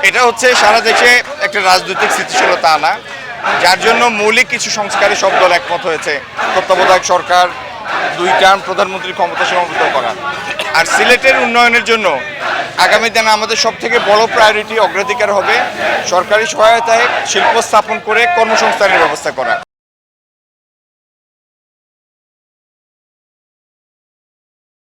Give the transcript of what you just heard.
এটা হচ্ছে সারা দেশে একটা রাজনৈতিক স্থিতিশীলতা আনা, যার জন্য মৌলিক কিছু সংস্কারে সব দল একমত হয়েছে। তত্ত্বাবধায়ক সরকার, 2 টার্ম প্রধানমন্ত্রীর ক্ষমতা সীমাবদ্ধ করা, আর সিলেটের উন্নয়নের জন্য আগামী দিনে আমাদের সবথেকে বড় প্রায়োরিটি অগ্রাধিকার হবে সরকারি সহায়তায় শিল্প স্থাপন করে কর্মসংস্থানের ব্যবস্থা করা।